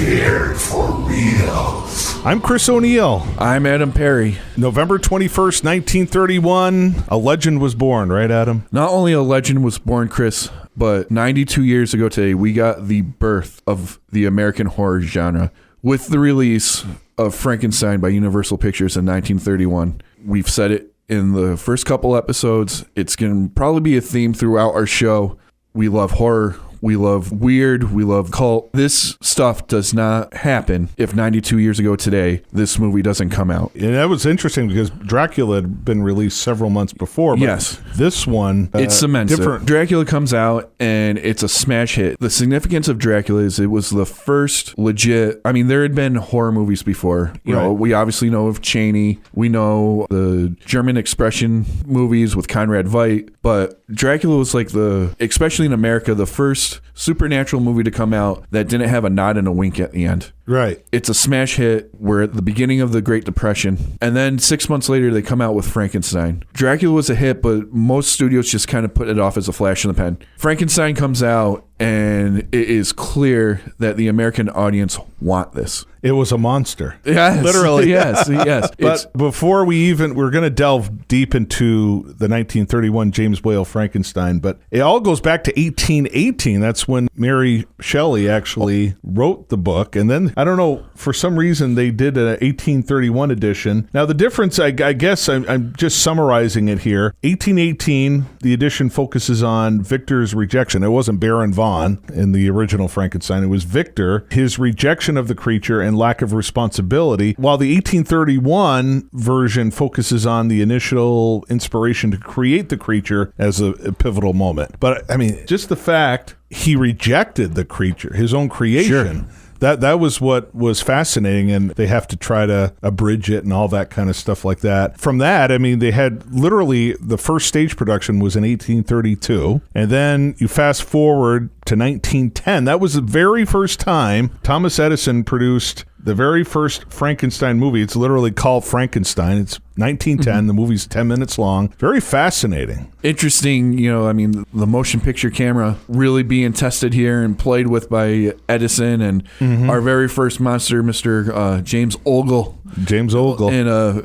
scared for reals. I'm Chris O'Neill. I'm Adam Perry. November 21st, 1931, a legend was born, right, Adam? Not only a legend was born, Chris, but 92 years ago today, we got the birth of the American horror genre with the release of Frankenstein by Universal Pictures in 1931. We've said it in the first couple episodes. It's going to probably be a theme throughout our show. We love horror. We love weird. We love cult. This stuff does not happen if 92 years ago today, this movie doesn't come out. And that was interesting because Dracula had been released several months before. But yes. This one, it cements different. It. Dracula comes out and it's a smash hit. The significance of Dracula is it was the first legit, I mean, there had been horror movies before. You know, we obviously know of Chaney. We know the German Expression movies with Conrad Veidt. But Dracula was like especially in America, the first supernatural movie to come out that didn't have a nod and a wink at the end. Right. It's a smash hit. We're at the beginning of the Great Depression. And then 6 months later, they come out with Frankenstein. Dracula was a hit, but most studios just kind of put it off as a flash in the pan. Frankenstein comes out, and it is clear that the American audience want this. It was a monster. Yes. Literally. Yes. But before we're going to delve deep into the 1931 James Whale Frankenstein, but it all goes back to 1818. That's when Mary Shelley actually wrote the book. And then, I don't know, for some reason, they did an 1831 edition. Now, the difference, I guess, I'm just summarizing it here. 1818, the edition focuses on Victor's rejection. It wasn't Baron Von in the original Frankenstein. It was Victor, his rejection of the creature and lack of responsibility, while the 1831 version focuses on the initial inspiration to create the creature as a pivotal moment. But, I mean, just the fact he rejected the creature, his own creation. Sure. That was what was fascinating, and they have to try to abridge it and all that kind of stuff like that. From that, I mean, they had literally the first stage production was in 1832, and then you fast forward to 1910. That was the very first time Thomas Edison produced the very first Frankenstein movie. It's literally called Frankenstein. It's 1910. Mm-hmm. The movie's 10 minutes long. Very fascinating. Interesting, I mean, the motion picture camera really being tested here and played with by Edison and our very first monster, Mr. James Ogle. James Ogle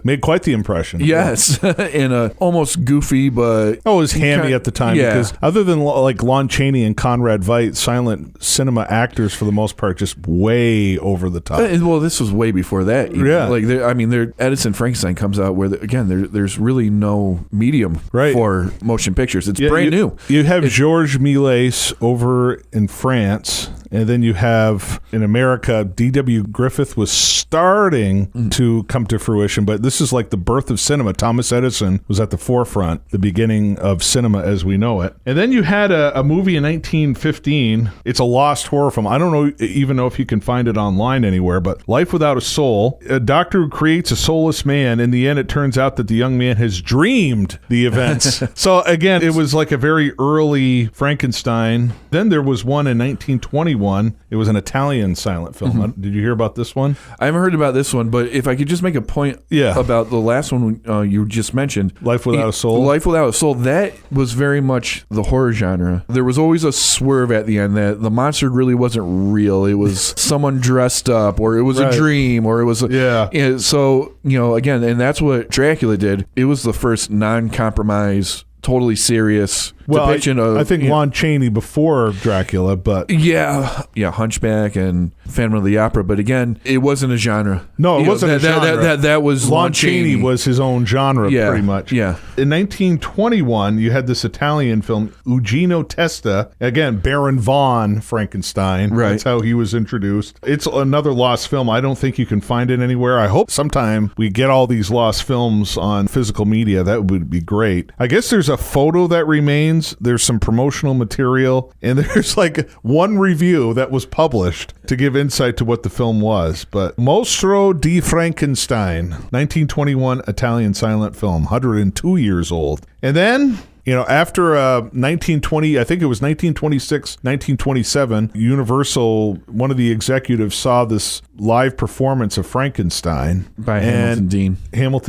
made quite the impression. Yes, in a almost goofy, but it was hammy at the time because other than like Lon Chaney and Conrad Veidt, silent cinema actors for the most part, just way over the top. Well, this was way before that. Yeah, Edison Frankenstein comes out where there's really no medium for motion pictures. It's brand new. You have Georges Méliès over in France. And then you have, in America, D.W. Griffith was starting to come to fruition, but this is like the birth of cinema. Thomas Edison was at the forefront, the beginning of cinema as we know it. And then you had a movie in 1915. It's a lost horror film. I don't even know if you can find it online anywhere, but Life Without a Soul. A doctor who creates a soulless man. In the end, it turns out that the young man has dreamed the events. So again, it was like a very early Frankenstein. Then there was one in 1921. It was an Italian silent film. Did you hear about this one? I haven't heard about this one, but if I could just make a point about the last one you just mentioned. Life Without a Soul? Life Without a Soul, that was very much the horror genre. There was always a swerve at the end that the monster really wasn't real. It was someone dressed up, or it was a dream, or it was... So, again, and that's what Dracula did. It was the first non-compromise, totally serious depiction of... I think Lon Chaney before Dracula, but... Yeah, Hunchback and Phantom of the Opera, but again, it wasn't a genre. No, it wasn't a genre. That was Lon Chaney was his own genre, pretty much. Yeah. In 1921, you had this Italian film, Eugenio Testa, again, Baron Von Frankenstein. Right. That's how he was introduced. It's another lost film. I don't think you can find it anywhere. I hope sometime we get all these lost films on physical media. That would be great. I guess there's a photo that remains. There's some promotional material, and there's like one review that was published to give insight to what the film was. But Mostro di Frankenstein, 1921 Italian silent film, 102 years old. And then After 1920, I think it was 1926, 1927, Universal, one of the executives saw this live performance of Frankenstein by Hamilton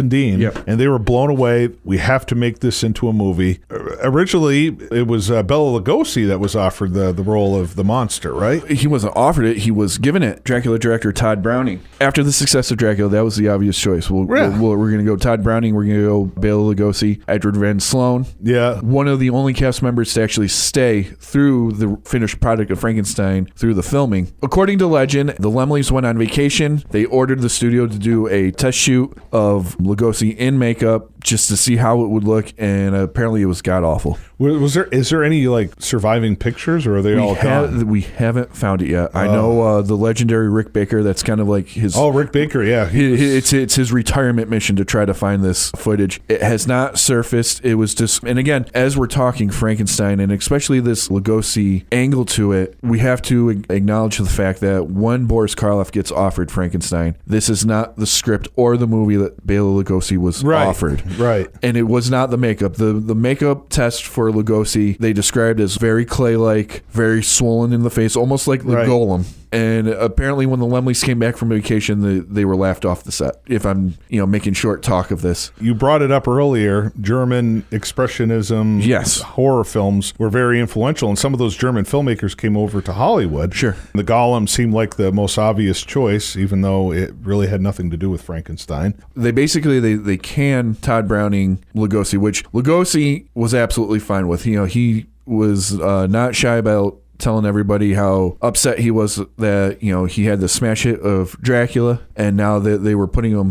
Dean. Yep. And they were blown away. We have to make this into a movie. Originally, it was Bela Lugosi that was offered the role of the monster, right? He wasn't offered it. He was given it. Dracula director Todd Browning. After the success of Dracula, that was the obvious choice. We're going to go Todd Browning. We're going to go Bela Lugosi, Edward Van Sloan. Yeah. One of the only cast members to actually stay through the finished product of Frankenstein through the filming. According to legend, the Laemmles went on vacation. They ordered the studio to do a test shoot of Lugosi in makeup just to see how it would look, and apparently it was god-awful. Is there any surviving pictures, or are they all gone? We haven't found it yet. I know the legendary Rick Baker, that's kind of like his... Oh, Rick Baker, yeah. It's his retirement mission to try to find this footage. It has not surfaced. It was just... And again, as we're talking Frankenstein, and especially this Lugosi angle to it, we have to acknowledge the fact that when Boris Karloff gets offered Frankenstein, this is not the script or the movie that Bela Lugosi was offered. Right. And it was not the makeup. The makeup test for Lugosi, they described as very clay-like, very swollen in the face, almost like the Golem. And apparently when the Laemmles came back from vacation, they were laughed off the set, if I'm making short talk of this. You brought it up earlier. German expressionism horror films were very influential, and some of those German filmmakers came over to Hollywood. Sure. The Golem seemed like the most obvious choice, even though it really had nothing to do with Frankenstein. They basically, they canned Todd Browning Lugosi, which Lugosi was absolutely fine with. He was not shy about telling everybody how upset he was that he had the smash hit of Dracula, and now that they were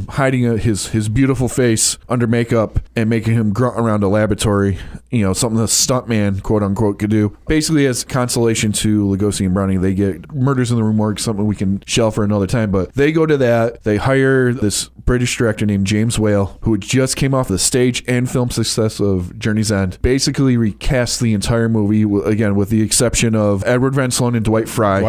hiding his beautiful face under makeup and making him grunt around a laboratory, something the stuntman quote unquote could do. Basically, as consolation to Lugosi and Browning, they get Murders in the Rue Morgue, something we can shelve for another time, but they go to that. They hire this British director named James Whale, who just came off the stage and film success of Journey's End. Basically recast the entire movie, again with the exception of Edward Van Sloan and Dwight Frye.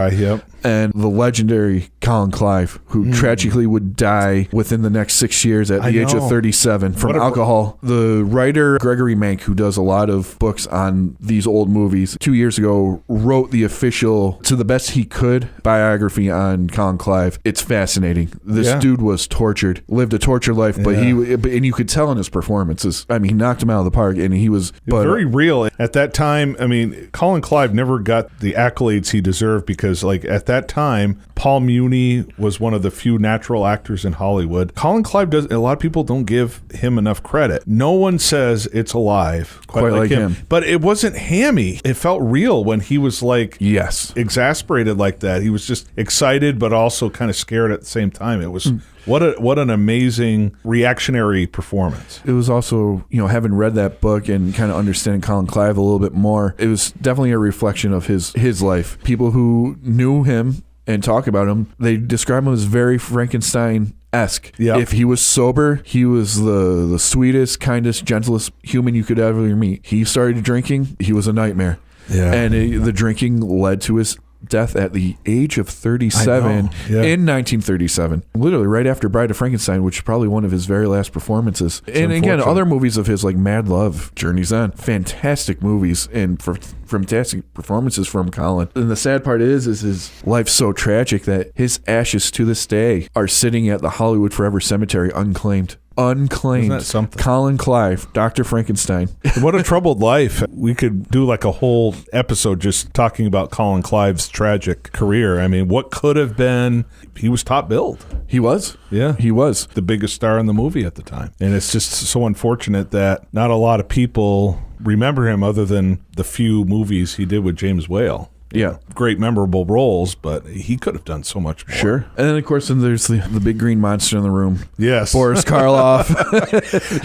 Yep. And the legendary Colin Clive, who tragically would die within the next 6 years at the age of 37 from alcohol. The writer Gregory Mank, who does a lot of books on these old movies, 2 years ago wrote the official, to the best he could, biography on Colin Clive. It's fascinating. This dude was tortured, lived a tortured life, but and you could tell in his performances. I mean, he knocked him out of the park, and he was very real. At that time, I mean, Colin Clive never got the accolades he deserved because, at that time, Paul Muni was one of the few natural actors in Hollywood. Colin Clive a lot of people don't give him enough credit. No one says it's alive quite like him. But it wasn't hammy. It felt real when he was exasperated like that. He was just excited, but also kind of scared at the same time. It was what an amazing reactionary performance. It was also, having read that book and kind of understanding Colin Clive a little bit more, it was definitely a reflection of his life. People who knew him and talk about him, they describe him as very Frankenstein-esque. Yep. If he was sober, he was the sweetest, kindest, gentlest human you could ever meet. He started drinking, he was a nightmare. Yeah. And the drinking led to his death at the age of 37 in 1937, literally right after Bride of Frankenstein, which is probably one of his very last performances. And again, other movies of his like Mad Love, Journey's End, fantastic movies and fantastic performances from Colin. And the sad part is his life's so tragic that his ashes to this day are sitting at the Hollywood Forever Cemetery unclaimed. Isn't that something? Colin Clive, Dr. Frankenstein. What a troubled life. We could do like a whole episode just talking about Colin Clive's tragic career. I mean, what could have been? He was top billed. He was. Yeah. He was. The biggest star in the movie at the time. And it's just so unfortunate that not a lot of people remember him other than the few movies he did with James Whale. Yeah. Great memorable roles, but he could have done so much more. Sure. And then, of course, there's the big green monster in the room. Yes. Boris Karloff.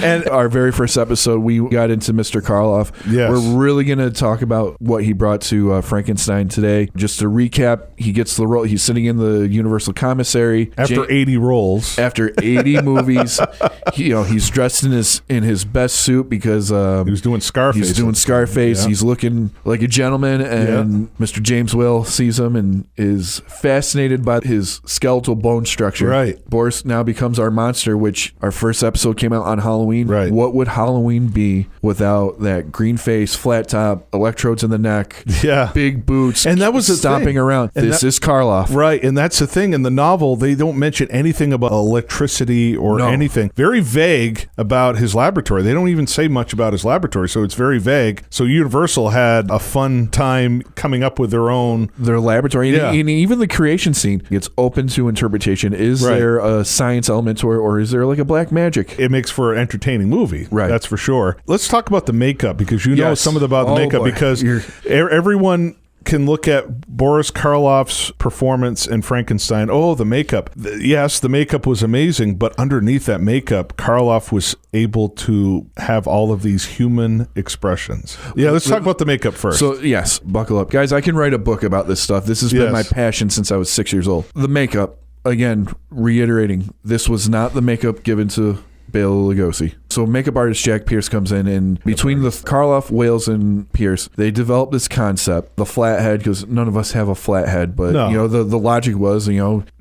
And our very first episode, we got into Mr. Karloff. Yes. We're really going to talk about what he brought to Frankenstein today. Just to recap, he gets the role. He's sitting in the Universal Commissary. After 80 roles. After 80 movies. He's dressed in his best suit because... he was doing Scarface. Yeah. He's looking like a gentleman, and Mr. Mr. James Whale sees him and is fascinated by his skeletal bone structure. Right. Boris now becomes our monster, which our first episode came out on Halloween. Right. What would Halloween be without that green face, flat top, electrodes in the neck, Yeah. big boots, And that was the stomping thing. around? And This is Karloff. Right, and that's the thing. In the novel, they don't mention anything about electricity or No. anything. Very vague about his laboratory. They don't even say much about his laboratory, so it's very vague. So Universal had a fun time coming up with their own. Their laboratory. Yeah. And even the creation scene gets open to interpretation. Is Right. there a science element to it, or is there like a black magic? It makes for an entertaining movie. Right. That's for sure. Let's talk about the makeup, because you know Yes. some of about the Oh, makeup, boy. because everyone can look at Boris Karloff's performance in Frankenstein. Oh, the makeup. Yes, the makeup was amazing, but underneath that makeup, Karloff was able to have all of these human expressions. Yeah, let's talk about the makeup first. So, yes, buckle up. Guys, I can write a book about this stuff. This has been Yes. my passion since I was 6 years old. The makeup, again, reiterating, this was not the makeup given to Bela Lugosi. So makeup artist Jack Pierce comes in, and between the Karloff, Wales, and Pierce, they developed this concept, the flat head, because none of us have a flat head, but No. the logic was,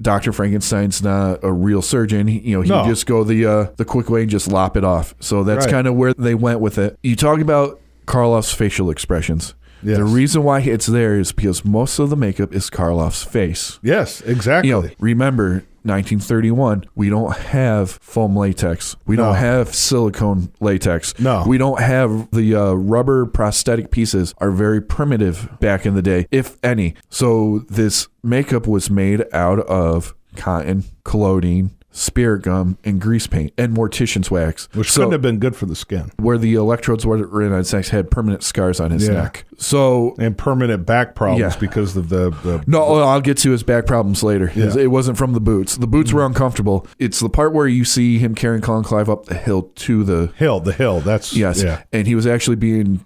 Dr. Frankenstein's not a real surgeon. He No. just go the quick way and just lop it off. So that's Right. kind of where they went with it. You talk about Karloff's facial expressions. Yes. The reason why it's there is because most of the makeup is Karloff's face. Yes, exactly. Remember 1931, we don't have foam latex. We No. don't have silicone latex. No. We don't have the rubber prosthetic pieces are very primitive back in the day, if any. So this makeup was made out of cotton, collodion, spirit gum, and grease paint, and mortician's wax. Which couldn't have been good for the skin. Where the electrodes were in his neck had permanent scars on his Yeah. neck. So And permanent back problems Yeah. because of the no, I'll get to his back problems later. Yeah. It wasn't from the boots. The boots were uncomfortable. It's the part where you see him carrying Colin Clive up the hill to the hill. That's yes, Yeah. and he was actually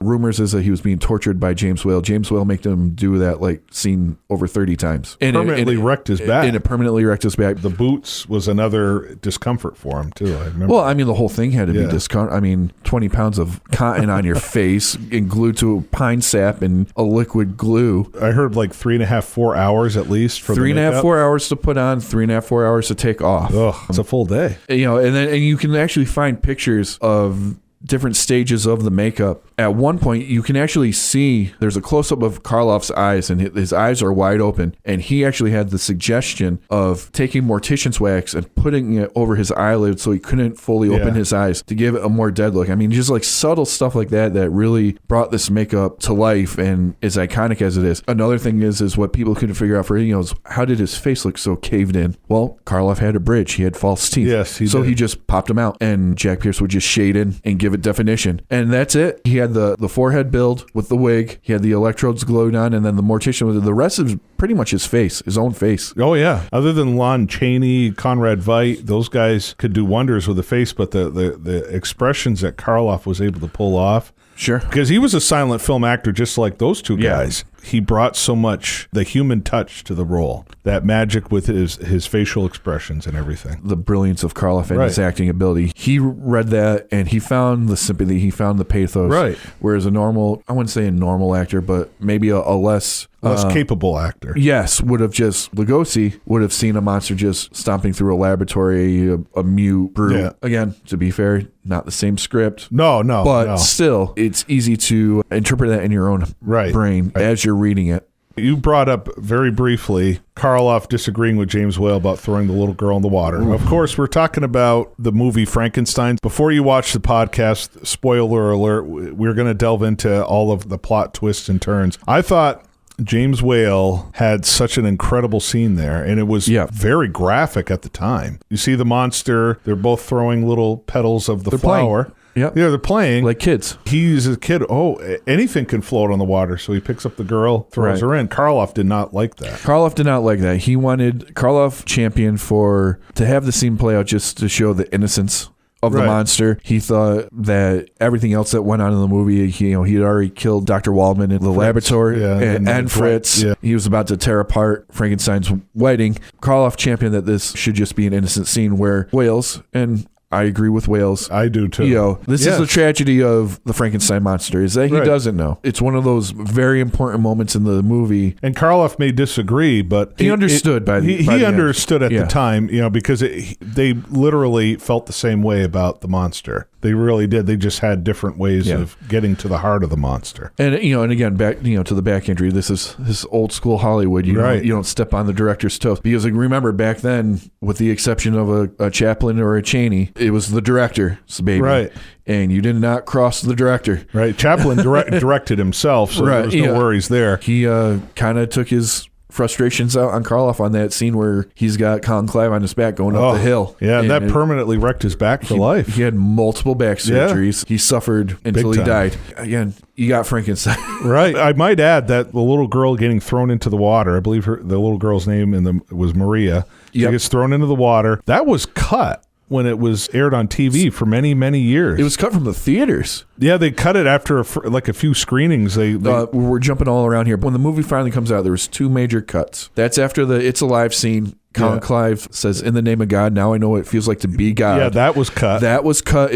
rumors is that he was being tortured by James Whale. James Whale made him do that scene over 30 times. And Permanently wrecked his back. And it permanently wrecked his back. The boots was another discomfort for him too. I remember. Well, I mean, the whole thing had to Yeah. be discomfort. I mean, 20 pounds of cotton on your face and glued to pine sap and a liquid glue. I heard 3.5, 4 hours at least for 3.5, 4 hours to put on, 3.5, 4 hours to take off. Oh, it's a full day. And you can actually find pictures of different stages of the makeup. At one point, you can actually see there's a close-up of Karloff's eyes, and his eyes are wide open. And he actually had the suggestion of taking mortician's wax and putting it over his eyelids so he couldn't fully open his eyes to give it a more dead look. I mean, just subtle stuff like that really brought this makeup to life and as iconic as it is. Another thing is what people couldn't figure out is how did his face look so caved in? Well, Karloff had a bridge. He had false teeth. Yes, he So did. he just popped them out, and Jack Pierce would just shade in and give it definition. And that's it. He had the forehead build with the wig. He had the electrodes glued on, and then the mortician was the rest is pretty much his face, his own face. Oh yeah. Other than Lon Chaney, Conrad Veidt, those guys could do wonders with the face, but the expressions that Karloff was able to pull off. Sure. Because he was a silent film actor just like those two Yeah. guys. He brought so much the human touch to the role, that magic with his facial expressions and everything. The brilliance of Karloff and his Right. acting ability. He read that and he found the sympathy, he found the pathos. Right. Whereas I wouldn't say a normal actor, but maybe a less Capable actor. Yes, Lugosi would have seen a monster just stomping through a laboratory, a mute brute. Yeah. Again, to be fair, not the same script. No. But still, it's easy to interpret that in your own brain as you're reading it. You brought up very briefly Karloff disagreeing with James Whale about throwing the little girl in the water. Of course, we're talking about the movie Frankenstein. Before you watch the podcast, spoiler alert, we're going to delve into all of the plot twists and turns. I thought James Whale had such an incredible scene there, and it was very graphic at the time. You see the monster, they're both throwing little petals of the flower. Playing. Yep. Yeah, they're playing. Like kids. He's a kid. Oh, anything can float on the water. So he picks up the girl, throws her in. Karloff did not like that. Karloff did not like that. He wanted Karloff championed to have the scene play out just to show the innocence of the monster. He thought that everything else that went on in the movie, he had already killed Dr. Waldman in the laboratory and Fritz. Yeah. He was about to tear apart Frankenstein's wedding. Karloff championed that this should just be an innocent scene where Wales and I agree with Wales. I do too. You know, this is the tragedy of the Frankenstein monster, is that he doesn't know. It's one of those very important moments in the movie. And Karloff may disagree, but he understood he understood at the time, you know, because they literally felt the same way about the monster. They really did. They just had different ways of getting to the heart of the monster. And you know, and again, back to the back injury. This is old school Hollywood. You don't step on the director's toes, because like, remember back then, with the exception of a Chaplin or a Chaney, it was the director's baby, right? And you did not cross the director, right? Chaplin directed himself, so there was no worries there. He kind of took his frustrations out on Karloff on that scene where he's got Colin Clive on his back going up the hill. Yeah, and that permanently wrecked his back for life. He had multiple back surgeries. He suffered until he died. Again, you got Frankenstein. Right. I might add that the little girl getting thrown into the water, I believe the little girl's name was Maria. She gets thrown into the water. That was cut when it was aired on TV for many, many years. It was cut from the theaters. Yeah, they cut it after a few screenings. We're jumping all around here. When the movie finally comes out, there was 2 major cuts. That's after the It's Alive scene. Colin Clive says, "In the name of God, now I know what it feels like to be God." Yeah, that was cut. That was cut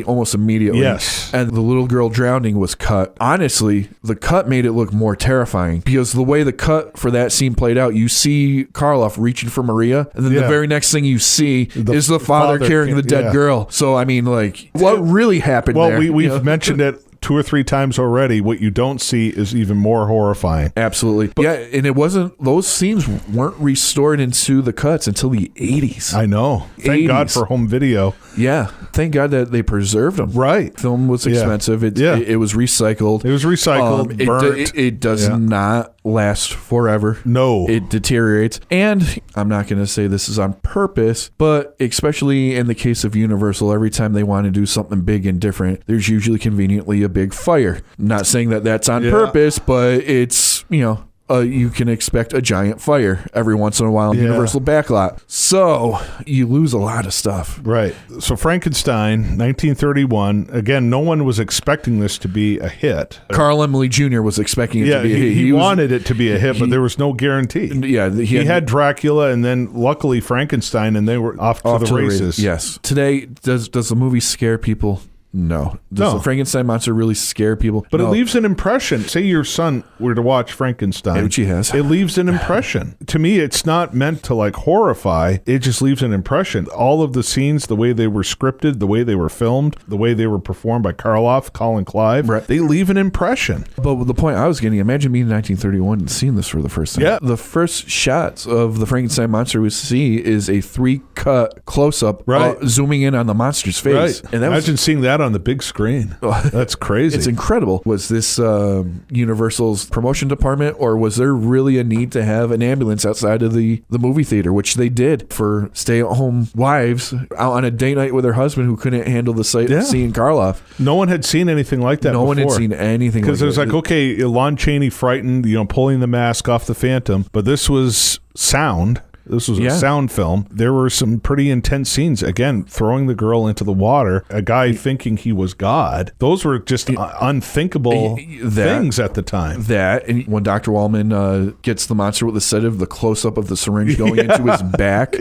almost immediately. Yes. And the little girl drowning was cut. Honestly, the cut made it look more terrifying, because the way the cut for that scene played out, you see Karloff reaching for Maria, and then the very next thing you see is the father carrying the dead girl. So, I mean, like, what really happened there? Well, we've mentioned it 2 or 3 times already. What you don't see is even more horrifying. Absolutely. But, and it wasn't, those scenes weren't restored into the cuts until the 80s. I know. Thank God for home video. Yeah. Thank God that they preserved them. Right. Film was expensive. It was recycled. It was recycled, burnt. It does not last forever. No. It deteriorates. And I'm not going to say this is on purpose, but especially in the case of Universal, every time they want to do something big and different, there's usually conveniently a big fire. I'm not saying that that's on purpose, but it's, you can expect a giant fire every once in a while in the Universal backlot. So you lose a lot of stuff. Right. So Frankenstein, 1931. Again, no one was expecting this to be a hit. Carl Laemmle Jr. was expecting it to be a hit. He wanted it to be a hit, but there was no guarantee. Yeah. He had Dracula and then luckily Frankenstein, and they were off to the races. Yes. Today, does the movie scare people? No. Does the Frankenstein monster really scare people? But it leaves an impression. Say your son were to watch Frankenstein. Which he has. It leaves an impression. To me, it's not meant to like horrify. It just leaves an impression. All of the scenes, the way they were scripted, the way they were filmed, the way they were performed by Karloff, Colin Clive, they leave an impression. But the point I was getting, imagine being in 1931 and seeing this for the first time. Yeah. The first shots of the Frankenstein monster we see is a 3-cut close-up zooming in on the monster's face. Right. And Imagine seeing that on the big screen. That's crazy. It's incredible. Was this Universal's promotion department, or was there really a need to have an ambulance outside of the movie theater, which they did for stay-at-home wives out on a date night with their husband who couldn't handle the sight of seeing Karloff? No one had seen anything like that before. No one had seen anything like that. Because it was like, okay, Lon Chaney frightened, pulling the mask off the Phantom, but this was sound. This was a sound film. There were some pretty intense scenes. Again, throwing the girl into the water, a guy thinking he was God. Those were just unthinkable things at the time. And when Dr. Wallman gets the monster with the sedative, the close-up of the syringe going into his back,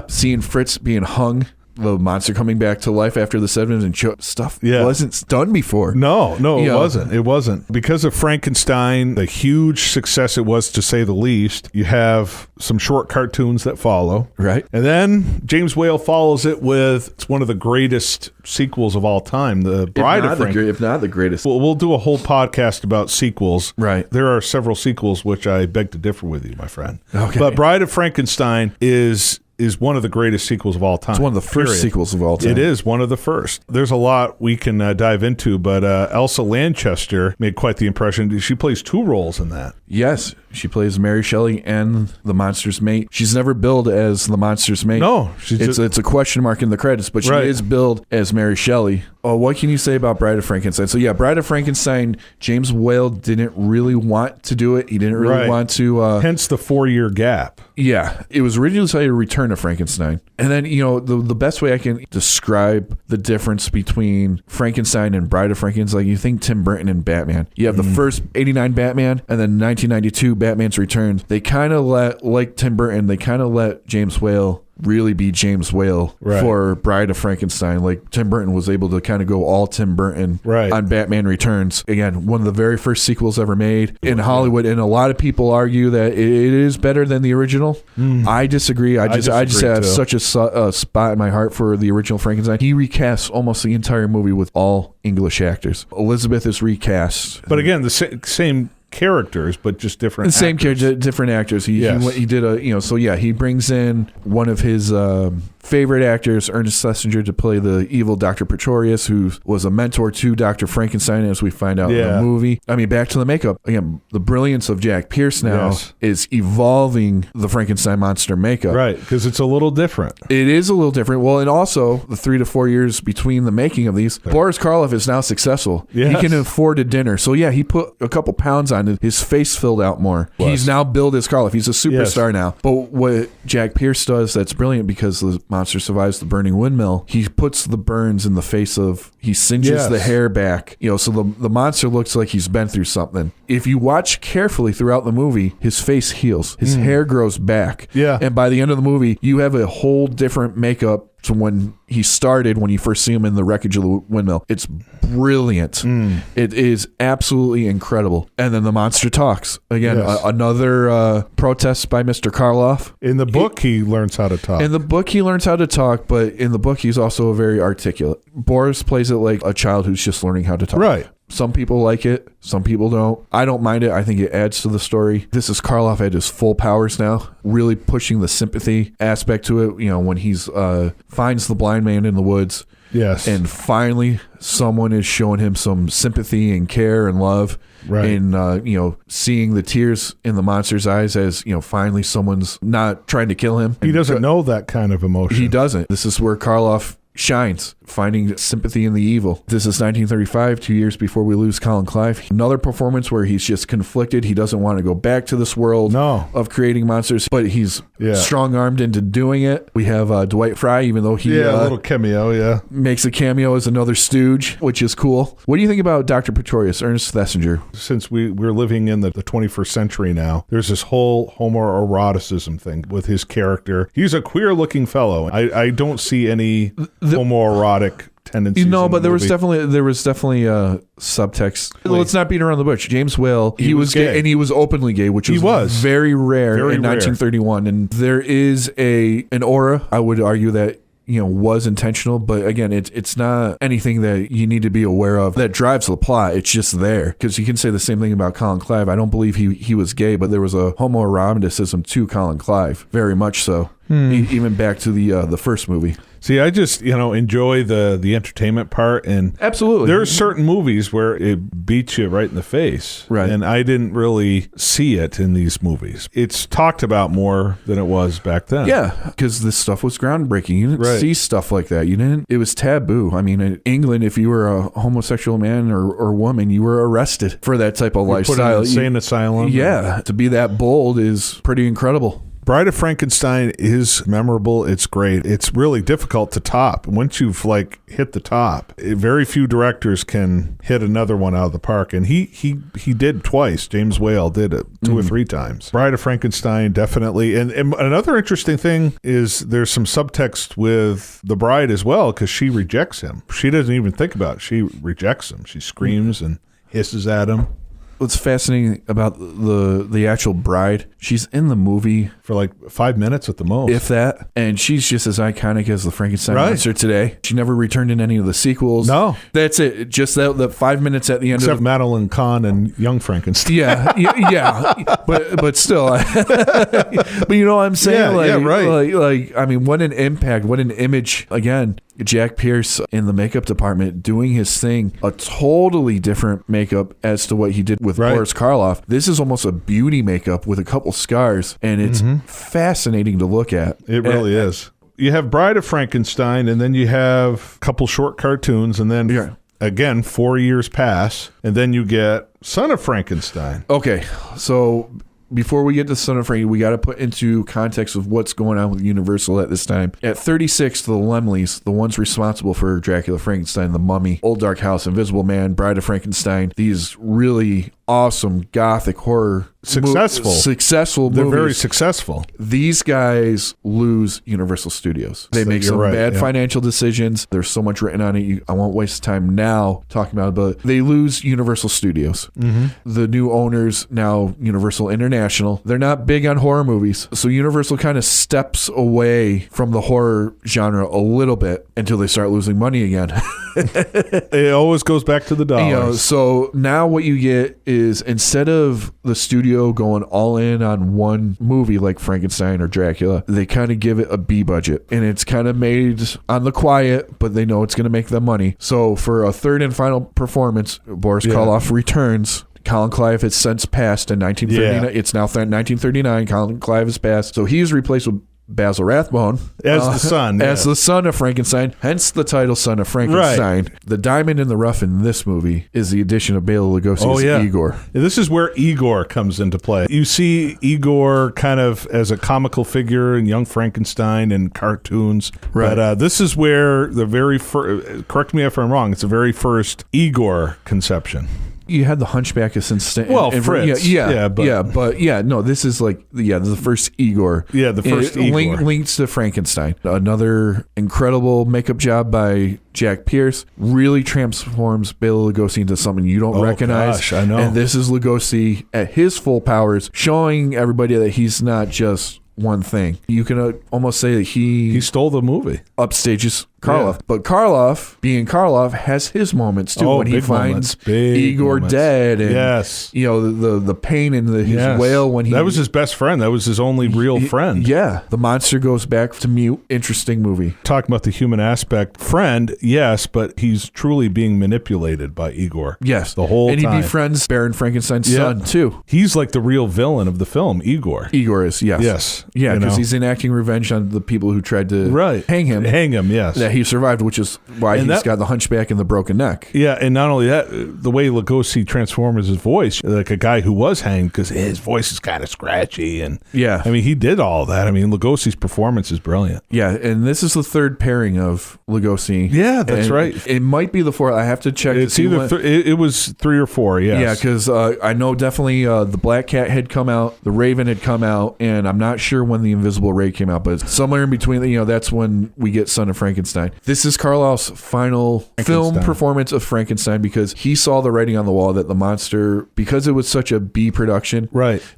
seeing Fritz being hung, the monster coming back to life after the sedatives and stuff wasn't done before. No, it wasn't. It wasn't. Because of Frankenstein, the huge success it was, to say the least, you have some short cartoons that follow. Right. And then James Whale follows it with, it's one of the greatest sequels of all time, The Bride of Frankenstein. If not the greatest. We'll do a whole podcast about sequels. Right. There are several sequels which I beg to differ with you, my friend. Okay. But Bride of Frankenstein is one of the greatest sequels of all time. It's one of the first sequels of all time. It is one of the first. There's a lot we can dive into, but Elsa Lanchester made quite the impression. She plays 2 roles in that. Yes, she plays Mary Shelley and the monster's mate. She's never billed as the monster's mate. No. It's a question mark in the credits, but she is billed as Mary Shelley. Oh, what can you say about Bride of Frankenstein? So yeah, Bride of Frankenstein, James Whale didn't really want to do it. He didn't really want to... hence the 4-year gap. Yeah. It was originally titled Return to Frankenstein. And then, the best way I can describe the difference between Frankenstein and Bride of Frankenstein, like you think Tim Burton and Batman. You have the first 89 Batman and then 1992 Batman's Return. They kind of like Tim Burton, they kind of let James Whale really be James Whale Right. for Bride of Frankenstein. Like Tim Burton was able to kind of go all Tim Burton Right. on Batman Returns. Again, one of the very first sequels ever made in Hollywood, and a lot of people argue that it is better than the original. I disagree. I just have too. such a spot in my heart for the original Frankenstein. He recasts almost the entire movie with all English actors. Elizabeth is recast. But again, the same characters, but just different The same actors. character, different actors. He did a, so yeah, he brings in one of his favorite actors, Ernest Schlesinger, to play the evil Dr. Pretorius, who was a mentor to Dr. Frankenstein, as we find out in the movie. I mean, back to the makeup. Again, the brilliance of Jack Pierce now is evolving the Frankenstein monster makeup. Right, because it's a little different. It is a little different. Well, and also the 3 to 4 years between the making of these, Boris Karloff is now successful. Yes. He can afford a dinner. So yeah, he put a couple pounds on it. His face filled out more. He's now billed as Karloff. He's a superstar now. But what Jack Pierce does that's brilliant, because the monster survives the burning windmill, he puts the burns in the face of, he singes the hair back, so the monster looks like he's been through something. If you watch carefully throughout the movie, his face heals, his hair grows back, and by the end of the movie you have a whole different makeup to when he started, when you first see him in the wreckage of the windmill. It's brilliant. It is absolutely incredible. And then the monster talks again. Another protest by Mr. Karloff. In the book, he learns how to talk. In the book, he learns how to talk, but in the book, he's also very articulate. Boris plays it like a child who's just learning how to talk. Right. Some people like it. Some people don't. I don't mind it. I think it adds to the story. This is Karloff at his full powers now, really pushing the sympathy aspect to it. When he's finds the blind man in the woods. Yes. And finally, someone is showing him some sympathy and care and love. Right. And, seeing the tears in the monster's eyes as, finally someone's not trying to kill him. He doesn't know that kind of emotion. He doesn't. This is where Karloff shines, finding sympathy in the evil. This is 1935, 2 years before we lose Colin Clive. Another performance where he's just conflicted. He doesn't want to go back to this world of creating monsters, but he's strong-armed into doing it. We have Dwight Fry, even though he a little cameo, makes a cameo as another stooge, which is cool. What do you think about Dr. Pretorius, Ernest Schlesinger? Since we're living in the 21st century now, there's this whole homoeroticism thing with his character. He's a queer-looking fellow. I don't see any homoerotic tendencies. But there was definitely subtext. Let's not beat around the bush. James Whale, he was gay, and he was openly gay, which was very rare in 1931. And there is an aura, I would argue, that was intentional, but again, it's not anything that you need to be aware of that drives the plot. It's just there, because you can say the same thing about Colin Clive. I don't believe he was gay, but there was a homoeroticism to Colin Clive, very much so. Even back to the first movie. See, I just, enjoy the entertainment part, and absolutely, there are certain movies where it beats you right in the face, right? And I didn't really see it in these movies. It's talked about more than it was back then. Yeah, because this stuff was groundbreaking. You didn't see stuff like that. It was taboo. I mean, in England, if you were a homosexual man or woman, you were arrested for that type of lifestyle. Put in an insane asylum. Yeah, to be that bold is pretty incredible. Bride of Frankenstein is memorable. It's great. It's really difficult to top. Once you've hit the top, very few directors can hit another one out of the park. And he did twice. James Whale did it 2 or 3 times. Bride of Frankenstein, definitely. And another interesting thing is there's some subtext with the bride as well, because she rejects him. She doesn't even think about it. She rejects him. She screams and hisses at him. What's fascinating about the actual bride, she's in the movie for 5 minutes at the most, if that, and she's just as iconic as the Frankenstein monster today. She never returned in any of the sequels. No, that's it. Just that 5 minutes at the end. Except Madeline Kahn and Young Frankenstein. Yeah, but still. But you know what I'm saying? Right. I mean, what an impact! What an image! Again, Jack Pierce in the makeup department doing his thing. A totally different makeup as to what he did with Boris Karloff. This is almost a beauty makeup with a couple scars, and it's fascinating to look at. It really is. You have Bride of Frankenstein, and then you have a couple short cartoons, and then again 4 years pass, and then you get Son of Frankenstein. Okay, so before we get to Son of Frankenstein, we got to put into context of what's going on with Universal at this time. At 36, the Laemmles, the ones responsible for Dracula, Frankenstein, The Mummy, Old Dark House, Invisible Man, Bride of Frankenstein, these really awesome gothic horror. Successful They're movies. very successful. These guys lose Universal Studios. They make some bad financial decisions. There's so much written on it. I won't waste time now talking about it, but they lose Universal Studios. The new owners, now Universal International, they're not big on horror movies. So Universal kind of steps away from the horror genre a little bit until they start losing money again. It always goes back to the dollars. So now what you get is, instead of the studio going all in on one movie like Frankenstein or Dracula, they kind of give it a B budget, and it's kind of made on the quiet, but they know it's going to make them money. So for a third and final performance, Boris Karloff returns. Colin Clive has since passed in 1939. It's now 1939. Colin Clive has passed. So he's replaced with Basil Rathbone as the son, as the son of Frankenstein, hence the title Son of Frankenstein. Right. The diamond in the rough in this movie is the addition of Bela Lugosi as Igor. This is where Igor comes into play. You see Igor kind of as a comical figure in Young Frankenstein and cartoons, right? But this is where the very first, correct me if I'm wrong, it's the very first Igor conception. You had the Hunchback of Fritz. No, this is like the first Igor. Yeah, the first Igor. Links to Frankenstein. Another incredible makeup job by Jack Pierce. Really transforms Bela Lugosi into something you don't recognize. Gosh, I know. And this is Lugosi at his full powers, showing everybody that he's not just one thing. You can almost say that he stole the movie. Upstages Karloff. Yeah. But Karloff, being Karloff, has his moments too, when he finds Igor dead, and the pain in his wail when he... That was his best friend. That was his only real friend. Yeah. The monster goes back to mute. Interesting movie. Talking about the human aspect. Friend, yes, but he's truly being manipulated by Igor. Yes. The whole time. And he befriends Baron Frankenstein's son too. He's like the real villain of the film, Igor. Igor is, yes. Yes. Yeah, because he's enacting revenge on the people who tried to hang him. Hang him, yes. That he survived, which is why he's got the hunchback and the broken neck. Yeah, and not only that, the way Lugosi transforms his voice, like a guy who was hanged, because his voice is kind of scratchy, and I mean, he did all that. I mean, Lugosi's performance is brilliant. Yeah, and this is the third pairing of Lugosi. Yeah, that's right. It might be the fourth. I have to check. It's either it was 3 or 4. Yes. Yeah, because I know definitely the Black Cat had come out, the Raven had come out, and I'm not sure when the Invisible Ray came out, but somewhere in between, that's when we get Son of Frankenstein. This is Karloff's final film performance of Frankenstein, because he saw the writing on the wall that the monster, because it was such a B production,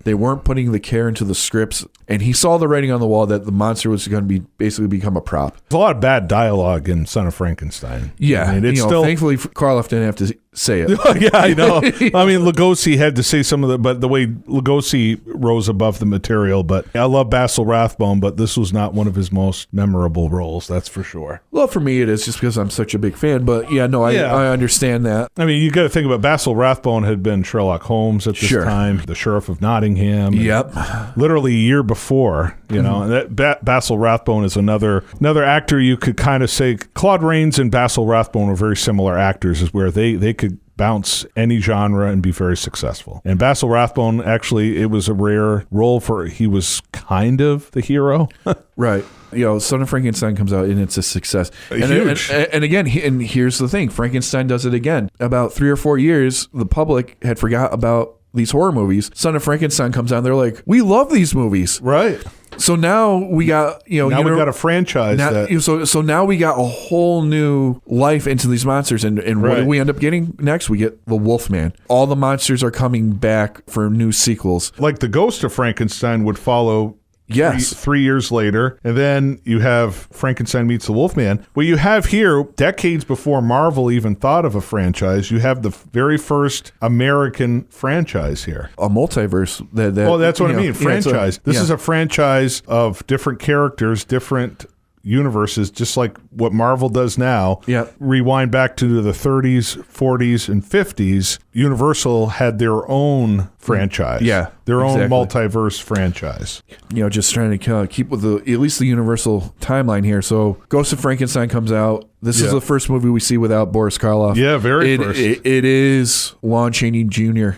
they weren't putting the care into the scripts, and he saw the writing on the wall that the monster was going to basically become a prop. There's a lot of bad dialogue in Son of Frankenstein. Yeah, I mean, it's still... thankfully Karloff didn't have to say it. Yeah, I know. I mean, Lugosi had to say some of but the way Lugosi rose above the material. But I love Basil Rathbone, but this was not one of his most memorable roles, that's for sure. Well, for me it is, just because I'm such a big fan. But I understand that. I mean, you got to think about Basil Rathbone had been Sherlock Holmes at this time, the Sheriff of Nottingham. Yep. Literally a year before, and that Basil Rathbone is another actor you could kind of say. Claude Rains and Basil Rathbone are very similar actors, is where they could bounce any genre and be very successful. And Basil Rathbone, actually, it was a rare role he was kind of the hero. Right. Son of Frankenstein comes out and it's a success. Huge. And again, and here's the thing, Frankenstein does it again. About 3 or 4 years, the public had forgot about these horror movies. Son of Frankenstein comes out and they're like, we love these movies. Right. So now we got, we got a franchise. So now we got a whole new life into these monsters. And what do we end up getting next? We get the Wolfman. All the monsters are coming back for new sequels. Like the Ghost of Frankenstein would follow. Yes. 3 years later. And then you have Frankenstein meets the Wolfman. What you have here, decades before Marvel even thought of a franchise, you have the very first American franchise here. A multiverse. That's what I mean. Franchise. This is a franchise of different characters, different universes, just like what Marvel does now. Yeah. Rewind back to the 30s, 40s, and 50s. Universal had their own franchise. Yeah. Their own multiverse franchise. Just trying to keep with at least the Universal timeline here. So Ghost of Frankenstein comes out. This is the first movie we see without Boris Karloff. Yeah, first. It is Lon Chaney Jr.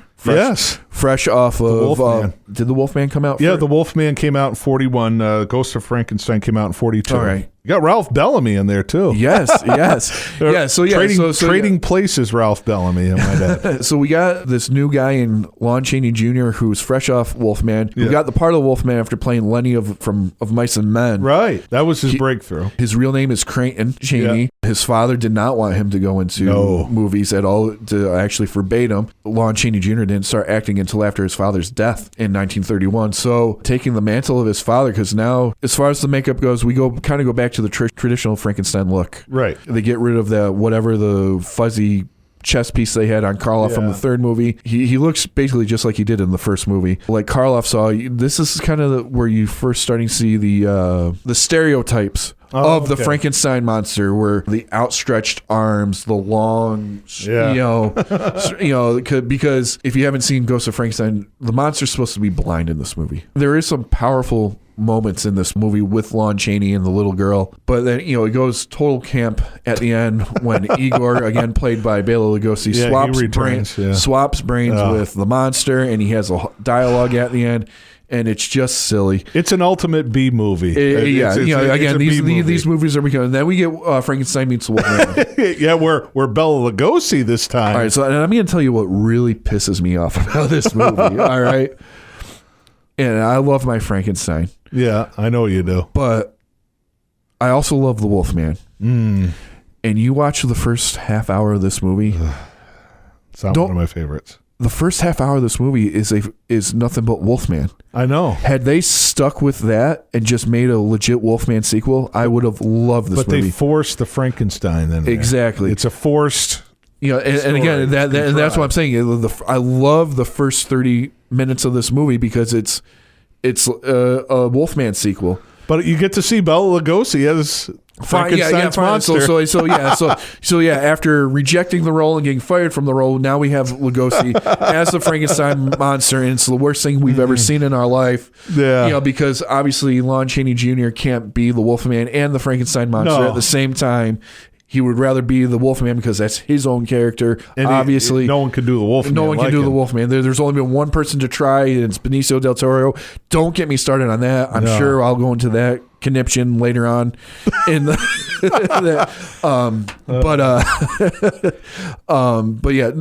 fresh off of Wolfman. Did the Wolfman come out? Yeah, the Wolfman came out in 41. Ghost of Frankenstein came out in 42. All right. You got Ralph Bellamy in there too. Yes. Yeah. So trading places, Ralph Bellamy. I might add. So we got this new guy in Lon Chaney Jr. who's fresh off Wolfman. Yeah. We got the part of Wolfman after playing Lenny of Mice and Men. Right. That was his breakthrough. His real name is Creighton Chaney. Yeah. His father did not want him to go into movies at all, to actually forbade him. Lon Chaney Jr. didn't start acting until after his father's death in 1931. So taking the mantle of his father, because now, as far as the makeup goes, we go back to the traditional Frankenstein look. Right. They get rid of the fuzzy chest piece they had on Karloff from the third movie. He looks basically just like he did in the first movie. Like Karloff saw, this is kind of where you first starting to see the stereotypes of the Frankenstein monster, where the outstretched arms, the long, because if you haven't seen Ghost of Frankenstein, the monster's supposed to be blind in this movie. There is some powerful moments in this movie with Lon Chaney and the little girl, but then it goes total camp at the end when Igor, again played by Bela Lugosi, swaps brains with the monster, and he has a dialogue at the end, and it's just silly. It's an ultimate B movie. These movies are becoming. Then we get Frankenstein meets the Wolfman. Yeah, we're Bela Lugosi this time. All right, so and I'm going to tell you what really pisses me off about this movie. All right. And I love my Frankenstein. Yeah, I know you do. But I also love the Wolfman. And you watch the first half hour of this movie. It's not one of my favorites. The first half hour of this movie is nothing but Wolfman. I know. Had they stuck with that and just made a legit Wolfman sequel, I would have loved this movie. But they forced the Frankenstein in there. Exactly. It's a forced... and again, that's what I'm saying. I love the first 30 minutes of this movie because it's a Wolfman sequel. But you get to see Bela Lugosi as Frankenstein's monster. So after rejecting the role and getting fired from the role, now we have Lugosi as the Frankenstein monster, and it's the worst thing we've ever seen in our life. Yeah. Because obviously Lon Chaney Jr. can't be the Wolfman and the Frankenstein monster at the same time. He would rather be the Wolfman because that's his own character. And obviously, no one can do the Wolfman. No one can do the Wolfman. There's only been one person to try, and it's Benicio del Toro. Don't get me started on that. I'm sure I'll go into that conniption later on. In the, but yeah.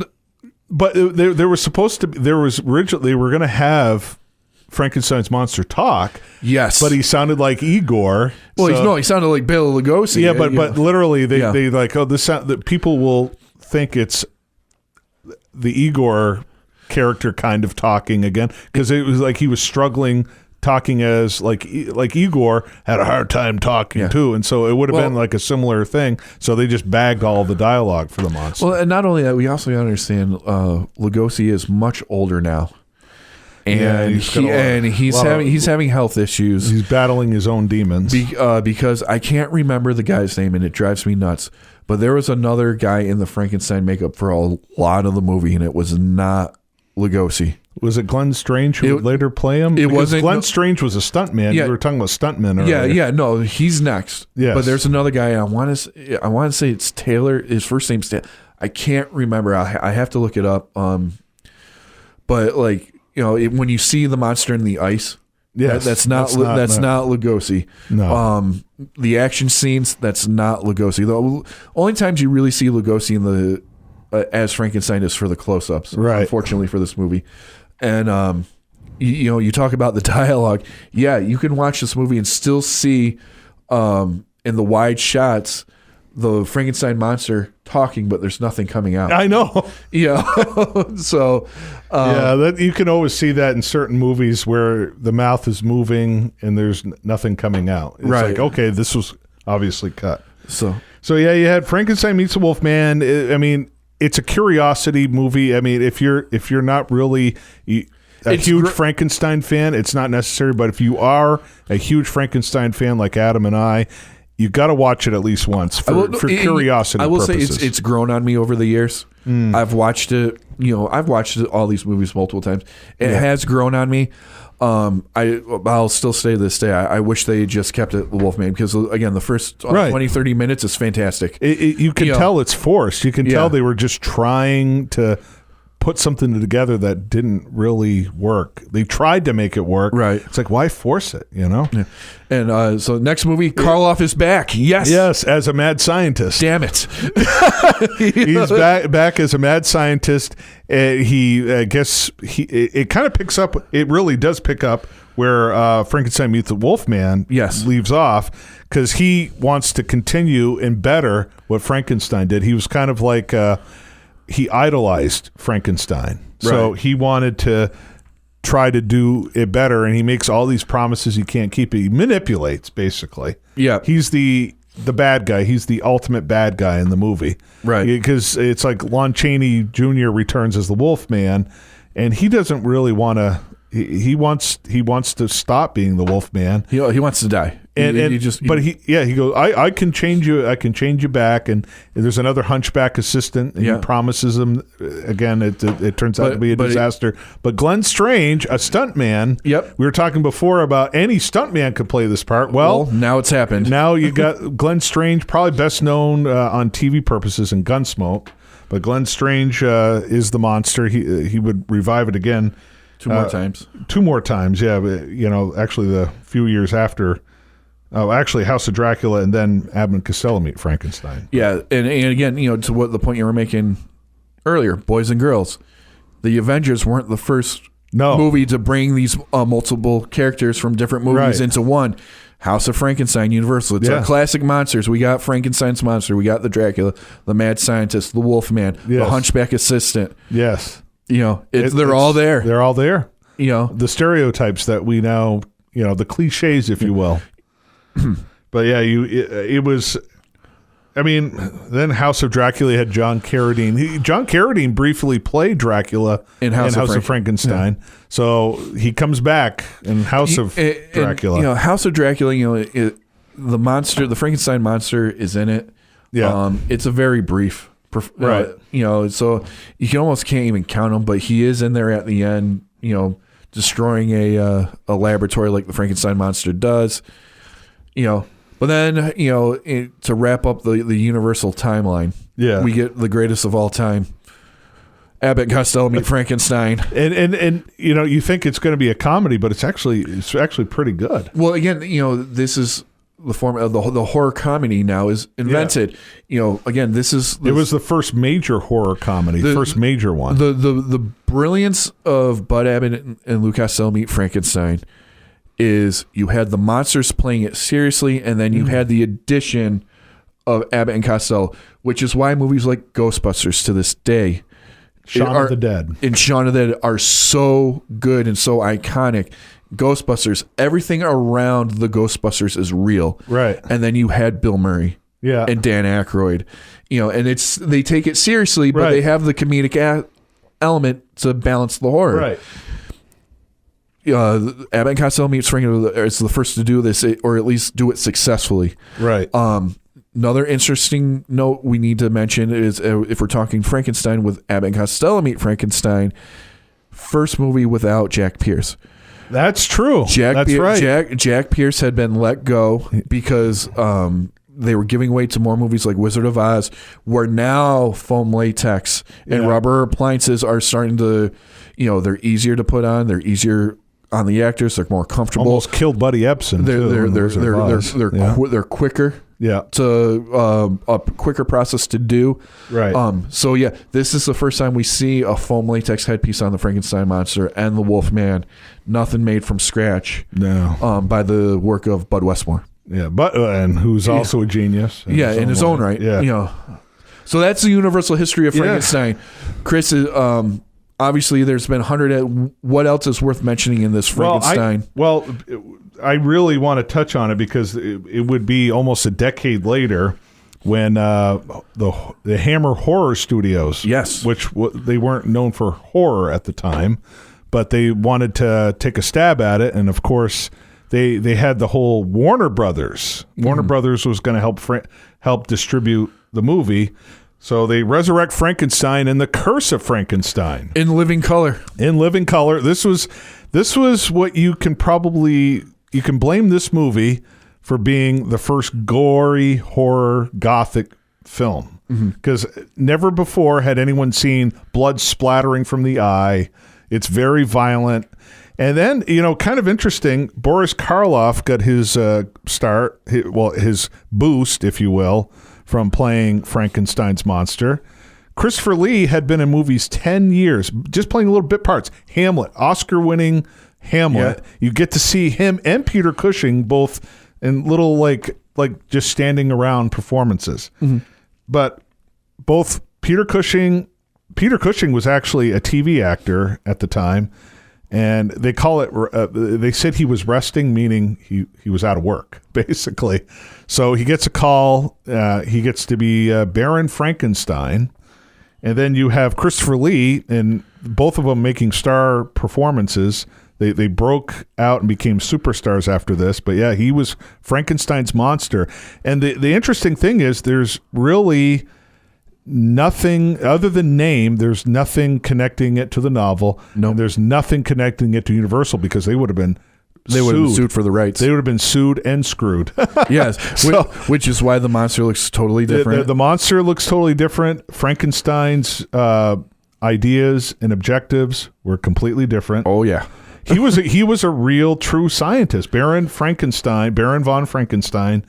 But there was supposed to be. There was originally they were going to have Frankenstein's monster talk. Yes. But he sounded like Igor. Well, he sounded like Bela Lugosi. Yeah, but literally they like, that people will think it's the Igor character kind of talking again, because it was like he was struggling talking as like Igor had a hard time talking too, and so it would have been like a similar thing. So they just bagged all the dialogue for the monster. Well, and not only that, we also understand Lugosi is much older now. And he's having health issues. He's battling his own demons. Because I can't remember the guy's name, and it drives me nuts. But there was another guy in the Frankenstein makeup for a lot of the movie, and it was not Lugosi. Was it Glenn Strange who would later play him? It wasn't. Glenn Strange was a stuntman. Yeah, you were talking about stuntmen earlier. No, he's next. Yes. But there's another guy. I want to say it's Taylor. His first name's Taylor. I can't remember. I have to look it up. But like, when you see the monster in the ice, that's not Lugosi. No. The action scenes, that's not Lugosi. The only times you really see Lugosi in the as Frankenstein is for the close-ups. Right. Unfortunately for this movie, and you talk about the dialogue. Yeah, you can watch this movie and still see in the wide shots the Frankenstein monster talking, but there's nothing coming out. I know. So that you can always see that in certain movies where the mouth is moving and there's nothing coming out. It's like, okay, this was obviously cut. So yeah, you had Frankenstein meets the Wolfman. I mean, it's a curiosity movie. I mean, if you're not really a huge Frankenstein fan, it's not necessary. But if you are a huge Frankenstein fan like Adam and I, you got to watch it at least once for curiosity purposes. I will say it's grown on me over the years. I've watched it. I've watched all these movies multiple times. It has grown on me. I'll still say to this day, I wish they just kept it the Wolfman, because again, the first 20, 30 minutes is fantastic. You can tell it's forced. You can tell they were just trying to put something together that didn't really work. They tried to make it work. Right. It's like, why force it, you know? Yeah. And so next movie, Karloff is back. Yes. Yes, as a mad scientist. Damn it. He's back as a mad scientist. It kind of picks up. It really does pick up where Frankenstein meets the Wolfman. Yes. Leaves off because he wants to continue and better what Frankenstein did. He was kind of like he idolized Frankenstein, so Right. he wanted to try to do it better, and he makes all these promises he can't keep. He manipulates, basically. Yeah. He's the bad guy. He's the ultimate bad guy in the movie. Right. Because it's like Lon Chaney Jr. returns as the Wolfman, and he doesn't really want to. He wants to stop being the Wolfman. He wants to die. He goes, I can change you. I can change you back. And there's another hunchback assistant. And he promises him again. It turns out to be a disaster. But Glenn Strange, a stuntman. Yep. We were talking before about any stuntman could play this part. Well, now it's happened. Now you got Glenn Strange, probably best known on TV purposes in Gunsmoke. But Glenn Strange is the monster. He would revive it again. Two more times, yeah. But, actually, the few years after, House of Dracula, and then Abbott and Costello meet Frankenstein. Yeah, and again, to what the point you were making earlier, boys and girls, the Avengers weren't the first movie to bring these multiple characters from different movies into one. House of Frankenstein, Universal. It's our classic monsters. We got Frankenstein's monster. We got the Dracula, the mad scientist, the Wolfman, the hunchback assistant. Yes. They're all there. They're all there. The stereotypes that we now, the cliches, if you will. But yeah, it was. I mean, then House of Dracula had John Carradine. John Carradine briefly played Dracula in House of Frankenstein. Yeah. So he comes back in House of Dracula. House of Dracula. The monster, the Frankenstein monster, is in it. Yeah, it's a very brief. Right. So you almost can't even count him, but he is in there at the end. Destroying a laboratory like the Frankenstein monster does. But then, to wrap up the Universal timeline, we get the greatest of all time. Abbott and Costello meet Frankenstein. And you think it's going to be a comedy, but it's actually pretty good. Well, again, this is the form of the horror comedy now is invented. Again, this is it was the first major horror comedy, first major one. The brilliance of Bud Abbott and Lou Costello meet Frankenstein is you had the monsters playing it seriously, and then you had the addition of Abbott and Costello, which is why movies like Ghostbusters to this day, Shaun of the Dead are so good and so iconic. Ghostbusters, everything around the Ghostbusters is real, right? And then you had Bill Murray, and Dan Aykroyd, and they take it seriously, but they have the comedic element to balance the horror, right? Abbott and Costello meets Frankenstein is the first to do this, or at least do it successfully. Right. Another interesting note we need to mention is if we're talking Frankenstein with Abbott and Costello meet Frankenstein, first movie without Jack Pierce. That's true. Jack Pierce had been let go because they were giving way to more movies like Wizard of Oz, where now foam latex and rubber appliances are starting to, they're easier to put on. They're easier on the actors. They're more comfortable. Almost killed Buddy Epson. They're quicker. Yeah. To a quicker process to do. Right. So yeah, this is the first time we see a foam latex headpiece on the Frankenstein monster and the Wolfman. Nothing made from scratch. No. By the work of Bud Westmore. Yeah, but and who's also a genius. In his own right. Yeah. So that's the universal history of Frankenstein. Chris is obviously there's been 100. What else is worth mentioning in this Frankenstein? I really want to touch on it because it would be almost a decade later when the Hammer Horror Studios, which they weren't known for horror at the time, but they wanted to take a stab at it, and of course they had the whole Warner Brothers. Warner Brothers was going to help distribute the movie. So they resurrect Frankenstein and the Curse of Frankenstein in living color. This was what you can blame this movie for being the first gory horror gothic film, because never before had anyone seen blood splattering from the eye. It's very violent. And then, kind of interesting, Boris Karloff got his start, his boost, if you will, from playing Frankenstein's monster. Christopher Lee had been in movies 10 years, just playing little bit parts. Hamlet, Oscar-winning Hamlet. Yeah. You get to see him and Peter Cushing both in little, like just standing around performances. But both Peter Cushing was actually a TV actor at the time, and they call it, they said he was resting, meaning he was out of work, basically. So he gets a call, he gets to be Baron Frankenstein, and then you have Christopher Lee, and both of them making star performances. They broke out and became superstars after this. But yeah, he was Frankenstein's monster. And the interesting thing is there's really nothing other than name. There's nothing connecting it to the novel. No, nope. There's nothing connecting it to Universal, because they would have been sued for the rights. They would have been sued and screwed. Yes, which is why the monster looks totally different. The monster looks totally different. Frankenstein's ideas and objectives were completely different. Oh yeah. He was a real true scientist. Baron von Frankenstein.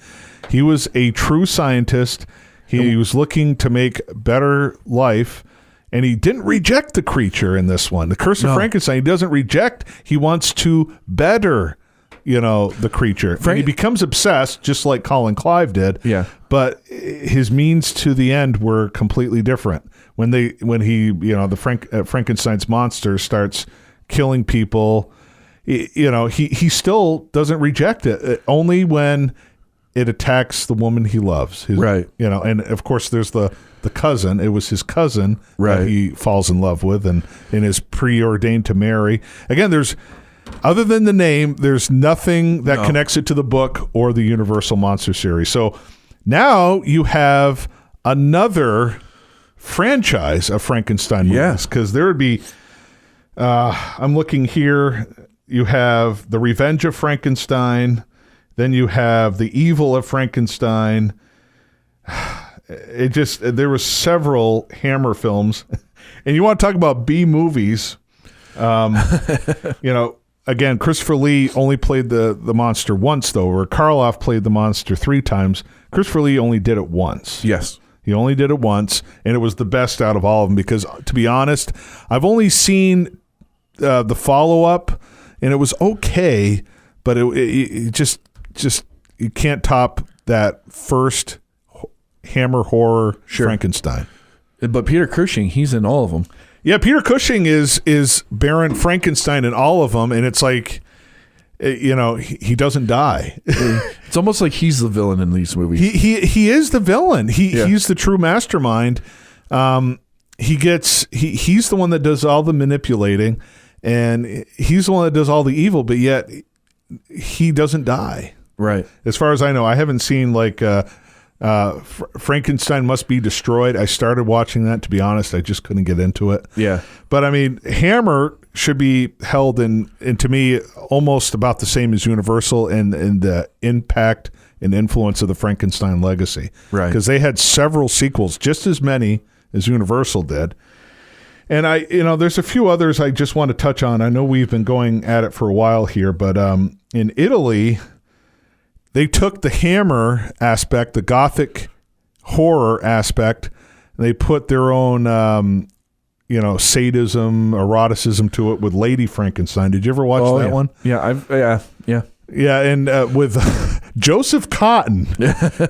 He was a true scientist. He was looking to make better life, and he didn't reject the creature in this one. The Curse of Frankenstein, he doesn't reject. He wants to better, the creature. And he becomes obsessed, just like Colin Clive did. Yeah. But his means to the end were completely different. When Frankenstein's monster starts killing people, he still doesn't reject it. Only when it attacks the woman he loves. Right. And of course there's the cousin. It was his cousin that he falls in love with and is preordained to marry. Again, other than the name, there's nothing that connects it to the book or the Universal Monster series. So now you have another franchise of Frankenstein movies, because there would be, I'm looking here, you have The Revenge of Frankenstein, then you have The Evil of Frankenstein. There was several Hammer films. And you want to talk about B movies. Again, Christopher Lee only played the monster once, though, where Karloff played the monster 3 times. Christopher Lee only did it once. Yes. He only did it once, and it was the best out of all of them, because, to be honest, I've only seen the follow-up, and it was okay, but it just you can't top that first Hammer horror Frankenstein. But Peter Cushing, he's in all of them. Yeah, Peter Cushing is Baron Frankenstein in all of them, and it's like, he doesn't die. It's almost like he's the villain in these movies. He is the villain. He's the true mastermind. He's the one that does all the manipulating, and he's the one that does all the evil, but yet he doesn't die. Right. As far as I know, I haven't seen Frankenstein Must Be Destroyed. I started watching that. To be honest, I just couldn't get into it. Yeah. But I mean, Hammer should be held in to me, almost about the same as Universal in the impact and influence of the Frankenstein legacy. Right. Because they had several sequels, just as many as Universal did. And there's a few others I just want to touch on. I know we've been going at it for a while here, but in Italy, they took the Hammer aspect, the Gothic horror aspect, and they put their own, sadism, eroticism to it with Lady Frankenstein. Did you ever watch that one? Yeah, Yeah, and with Joseph Cotton.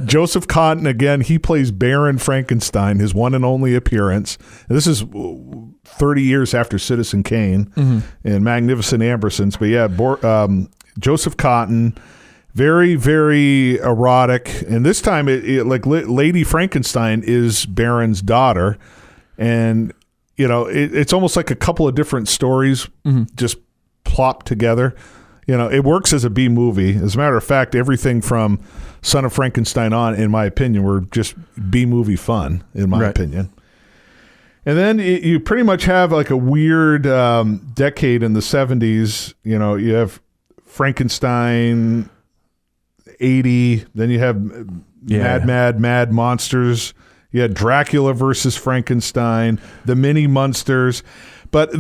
Joseph Cotton, again, he plays Baron Frankenstein, his one and only appearance. And this is 30 years after Citizen Kane and Magnificent Ambersons. But yeah, Joseph Cotton, very, very erotic. And this time, Lady Frankenstein is Baron's daughter. And, it's almost like a couple of different stories just plopped together. It works as a B movie. As a matter of fact, everything from Son of Frankenstein on, in my opinion, were just B movie fun, in my opinion. And then you pretty much have like a weird decade in the 70s. You have Frankenstein 80, then you have Mad Monsters You had Dracula versus Frankenstein, the mini Munsters. But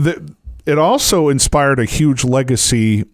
it also inspired a huge legacy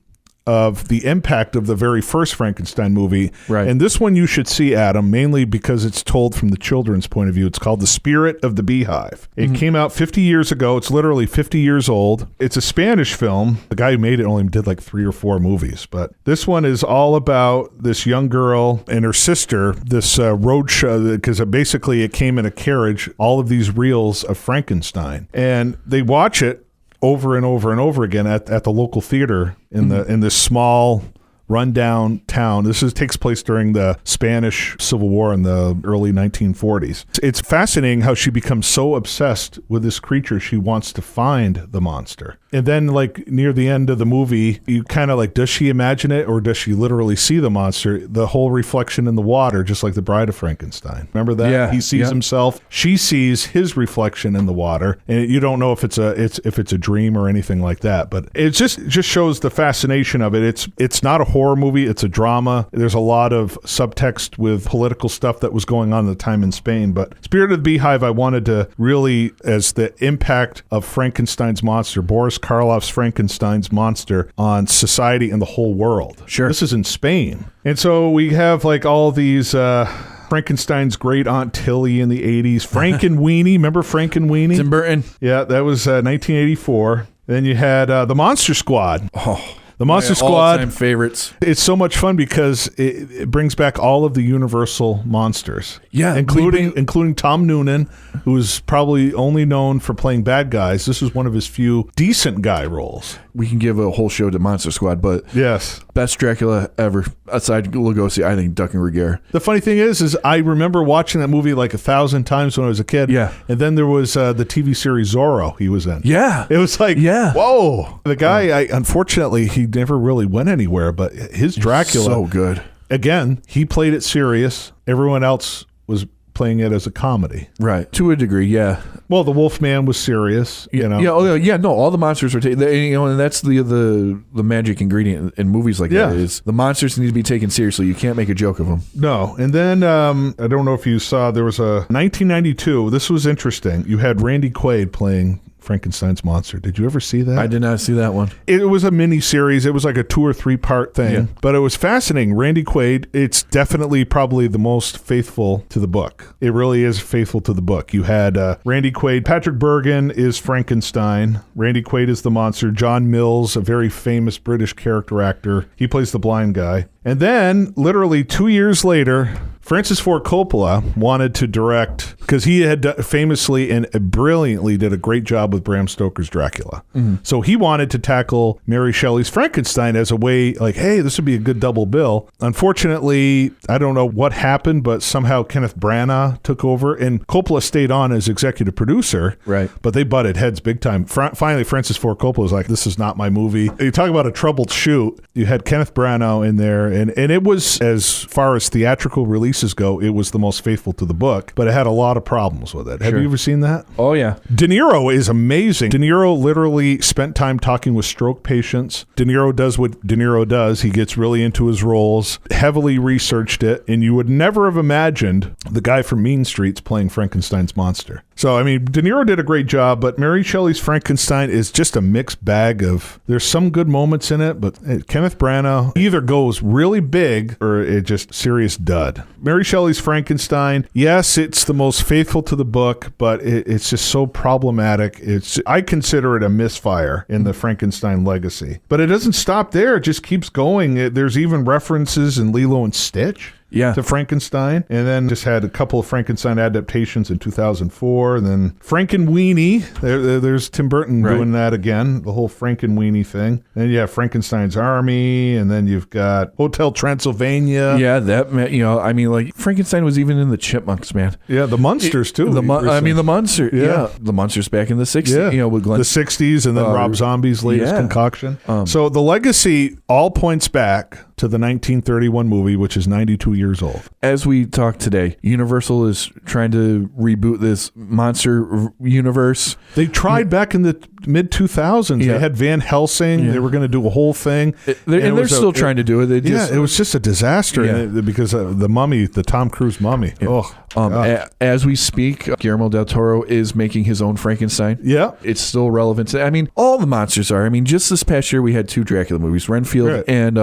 of the impact of the very first Frankenstein movie. Right. And this one you should see, Adam, mainly because it's told from the children's point of view. It's called The Spirit of the Beehive. It came out 50 years ago. It's literally 50 years old. It's a Spanish film. The guy who made it only did like 3 or 4 movies. But this one is all about this young girl and her sister, this road show, because basically it came in a carriage, all of these reels of Frankenstein. And they watch it over and over and over again at the local theater in this small rundown town. This takes place during the Spanish Civil War in the early 1940s. It's fascinating how she becomes so obsessed with this creature, she wants to find the monster. And then, like, near the end of the movie, you kind of like, does she imagine it or does she literally see the monster? The whole reflection in the water, just like the Bride of Frankenstein. Remember that? Yeah. He sees himself. She sees his reflection in the water, and you don't know if it's a dream or anything like that. But it just shows the fascination of it. It's not a horror movie. It's a drama. There's a lot of subtext with political stuff that was going on at the time in Spain. But Spirit of the Beehive, I wanted to really, as the impact of Frankenstein's monster, Boris Karloff's Frankenstein's monster on society and the whole world. Sure. This is in Spain. And so we have like all these Frankenstein's great Aunt Tilly in the 80s. Frankenweenie. Remember Frankenweenie? Tim Burton. Yeah, that was 1984. Then you had The Monster Squad. Oh, The Monster Squad. All-time favorites. It's so much fun because it brings back all of the Universal monsters. Yeah. Including Tom Noonan, who is probably only known for playing bad guys. This was one of his few decent guy roles. We can give a whole show to Monster Squad, but yes, best Dracula ever, aside Lugosi, I think Duck and Rigere. The funny thing is I remember watching that movie like 1,000 times when I was a kid. Yeah. And then there was the TV series Zorro he was in. Yeah. It was like, yeah. Whoa. The guy, unfortunately, he never really went anywhere, but his Dracula. So good. Again, he played it serious. Everyone else was playing it as a comedy. Right. To a degree, yeah. Well, the Wolfman was serious, you know. Yeah, no, all the monsters are and that's the magic ingredient in movies like that is the monsters need to be taken seriously. You can't make a joke of them. No. And then I don't know if you saw, there was a 1992. This was interesting. You had Randy Quaid playing Frankenstein's monster. Did you ever see that? I did not see that one. It was a mini series. It was like a 2 or 3 part thing, but it was fascinating. Randy Quaid, it's definitely probably the most faithful to the book. It really is faithful to the book. You had Randy Quaid. Patrick Bergin is Frankenstein. Randy Quaid is the monster. John Mills, a very famous British character actor. He plays the blind guy. And then, literally 2 years later, Francis Ford Coppola wanted to direct, because he had famously and brilliantly did a great job with Bram Stoker's Dracula. Mm-hmm. So he wanted to tackle Mary Shelley's Frankenstein as a way, like, hey, this would be a good double bill. Unfortunately, I don't know what happened, but somehow Kenneth Branagh took over, and Coppola stayed on as executive producer. Right. But they butted heads big time. Finally, Francis Ford Coppola was like, this is not my movie. You talk about a troubled shoot. You had Kenneth Branagh in there, and it was, as far as theatrical releases go, it was the most faithful to the book, but it had a lot of problems with it. Have you ever seen that? Oh, yeah. De Niro is amazing. De Niro literally spent time talking with stroke patients. De Niro does what De Niro does. He gets really into his roles, heavily researched it, and you would never have imagined the guy from Mean Streets playing Frankenstein's monster. So, I mean, De Niro did a great job, but Mary Shelley's Frankenstein is just a mixed bag of, there's some good moments in it, but Kenneth Branagh either goes really big or it just serious dud. Mary Shelley's Frankenstein, yes, it's the most faithful to the book, but it's just so problematic. I consider it a misfire in the Frankenstein legacy. But it doesn't stop there. It just keeps going. There's even references in Lilo and Stitch. To Frankenstein, and then just had a couple of Frankenstein adaptations in 2004, and then Frankenweenie. There's Tim Burton doing that again, the whole Frankenweenie thing. Then you have Frankenstein's Army, and then you've got Hotel Transylvania. Yeah, that, I mean, like, Frankenstein was even in the Chipmunks, man. Yeah, the Munsters too. The Munster. Yeah, the Munsters back in the 60s. Yeah, with Glenn. The 60s, and then Rob Zombie's latest concoction. So the legacy all points back to the 1931 movie, which is 92 years old. As we talk today, Universal is trying to reboot this monster universe. They tried back in the mid-2000s. Yeah. They had Van Helsing. Yeah. They were going to do a whole thing. They're still trying to do it. It was just a disaster because of the mummy, the Tom Cruise mummy. Yeah. As we speak, Guillermo del Toro is making his own Frankenstein. Yeah. It's still relevant. I mean, all the monsters are. I mean, just this past year, we had 2 Dracula movies, Renfield and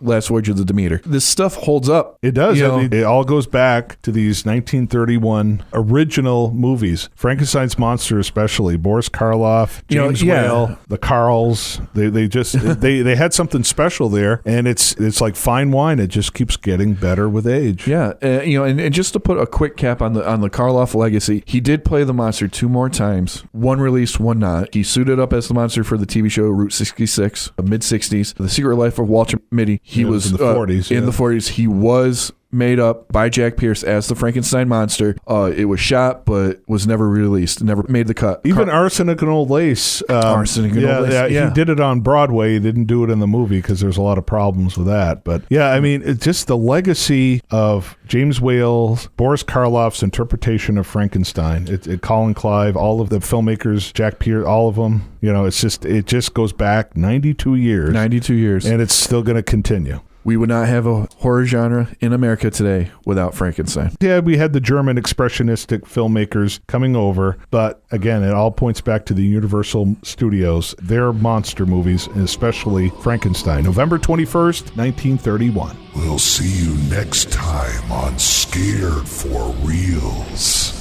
Last Voyage of the Demeter. This stuff holds up. It does. It all goes back to these 1931 original movies. Frankenstein's monster especially. Boris Karloff, James Whale, the Carls. They had something special there, and it's like fine wine. It just keeps getting better with age. Yeah. And just to put a quick cap on the Karloff legacy, he did play the monster 2 more times. One released, one not. He suited up as the monster for the TV show Route 66, mid-60s. The Secret Life of Walter Mitty. He was in the 40s. In the 40s, he was made up by Jack Pierce as the Frankenstein monster. It was shot, but was never released. Never made the cut. Even Arsenic and Old Lace. Arsenic and Old Lace. He did it on Broadway. He didn't do it in the movie because there's a lot of problems with that. But yeah, I mean, it's just the legacy of James Whale's, Boris Karloff's interpretation of Frankenstein. Colin Clive, all of the filmmakers, Jack Pierce, all of them. It just goes back 92 years. 92 years. And it's still going to continue. We would not have a horror genre in America today without Frankenstein. Yeah, we had the German expressionistic filmmakers coming over, but again, it all points back to the Universal Studios, their monster movies, and especially Frankenstein. November 21st, 1931. We'll see you next time on Scared for Reals.